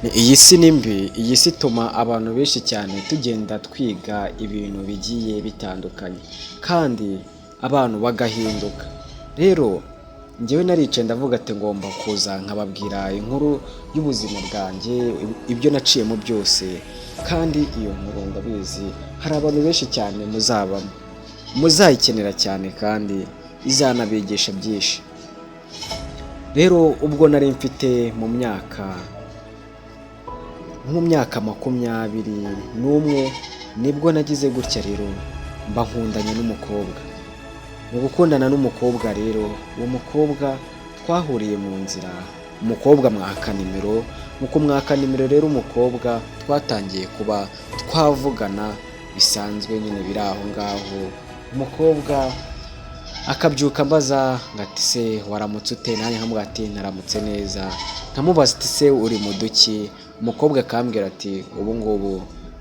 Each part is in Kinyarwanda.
Iyi si ni mbi, iyi si ituma abantu benshi cyane tugenda twiga ibintu bigiye bitandukanye kandi abantu bagahinduka. Rero njyewe naricaye ndavuga ati ngomba kuza nkababwira inkuru y'ubuzima bwanjye, ibyo naciyemo byose, kandi iyo nkuru ndabizi hari abantu benshi cyane muzayikenera cyane kandi izanabigisha byinshi. Rero ubwo nari mfite mu myaka 21 nibwo nagize gutya rero mba nkundanye n'umukobwa. Mu gukundana n'umukobwa rero, uwo mukobwa twahuriye mu nzira, umukobwa mwaka nimero, mu kumwaka nimero rero umukobwa twatangiye kuba twavugana bisanzwe nyine biri aho ngaho. Umukobwa akabyuka mbaza ngati se waramutse ute, nanjye nkamubwira ati naramutse neza, nkamubaza ati se uri mu duki, umukobwa akambwira ati ubu ngubu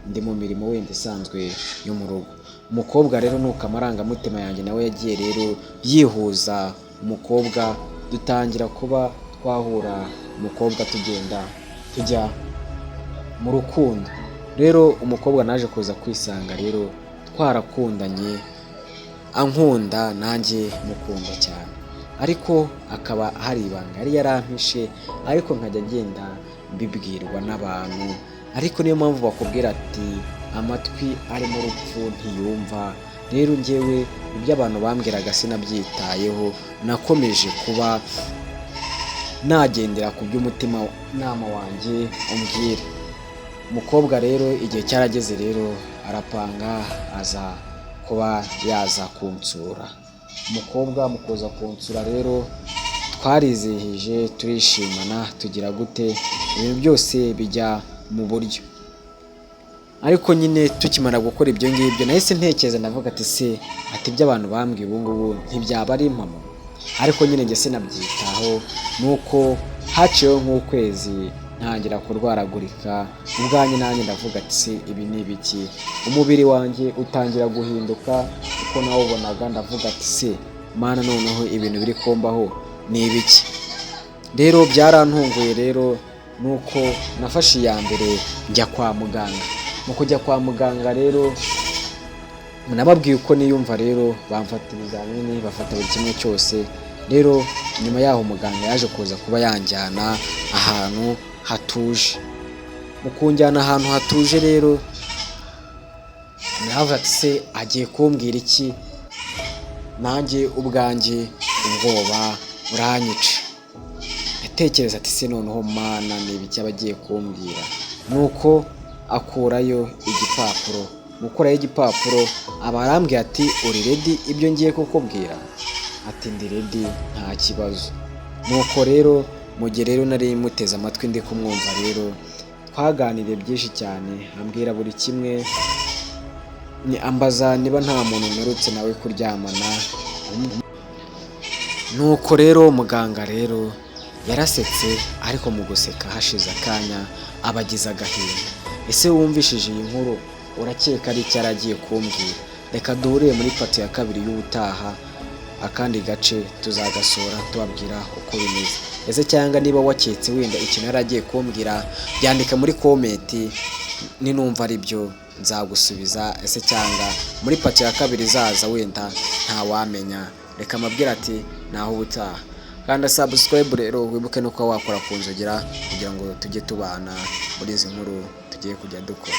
ndi mu mirimo wenda isanzwe yo mu rugo. Umukobwa rero nuko amarangamutima yanjye nawe yagiye rero yihuza, umukobwa dutangira kuba twahura, umukobwa tugenda tujya mu rukundo. Rero umukobwa naje kuza kwisanga rero twarakundanye, ankunda nanjye mukunda cyane, ariko akaba hari ibanga yari yarampishe, ariko nkajya ngenda mbibwirwa n'abantu. Ariko niyo mpamvu bakubwira ati amatwi arimo urupfu ntiyumva. Rero njyewe ibyo abantu bambwiraga sinabyitayeho, nakomeje kuba nagendera ku by'umutima nama wanjye umbwira. Umukobwa rero igihe cyarageze rero arapanga aza kuba yaza kunsura. Umukobwa mu kuza kunsura rero twarizihije, turishimana, tugira gute, ibintu byose bijya mu buryo. Ariko nyine tukimara gukora ibyo ngibyo nahise ntekereza ndavuga ati se ati ibyo abantu bambwiye ubu ngubu ntibyaba ari impamo. Ariko nyine njye sinabyitaho, nuko haciyeho nk'ukwezi ntangira kurwaragurika, ubwanjye nanjye ndavuga ati se ibi ni ibiki, umubiri wanjye utangira guhinduka uko nawubonaga, ndavuga ati se mana noneho ibintu biri kumbaho ni ibiki. Rero byarantunguye rero, nuko nafashe iya mbere njya kwa muganga. Mu kujya kwa muganga rero nababwiye uko niyumva, rero bamfata ibizamini, bafata buri kimwe cyose. Rero nyuma yaho muganga yaje kuza kuba yanjyana ahantu hatuje. Mu kunjyana ahantu hatuje rero navuga ati se agiye kumbwira iki, nanjye ubwanjye ubwoba buranyica. Yatekereza ati se noneho mana ni ibiki aba agiye kumbwira. Nuko akurayo igipapuro, gukurayo igipapuro aba arambwira ati uri ready ibyo ngiye kukubwira? Ati ndi ready nta kibazo. Nuko rero mu gihe rero nari muteze amatwi ndi kumwumva, rero twaganiriye byinshi cyane, ambwira buri kimwe, ni ambaza niba nta muntu mperutse nawe kuryamana. Nuko rero muganga rero yarasetse, ariko mu guseka hashize akanya abagize agahinda. Ese wumvishije iyi nkuru urakeka ari icyo aragiye kumbwira? Reka duhurire muri pati ya kabiri y'ubutaha, akandi gace tuzagasura tubabwira uko bimeze. Ese cyangwa niba waketse wenda ikintu yaragiye kumbwira, byandika muri komenti, ninumva ari byo nzagusubiza. Ese cyangwa muri pati ya kabiri izaza wenda ntawamenya. Reka mabwira ati naho ubutaha. Kanda subscribe rero, wibuke no kuba wakora ku nzogera kugira ngo tujye tubana muri izi nkuru tugiye kujya dukora.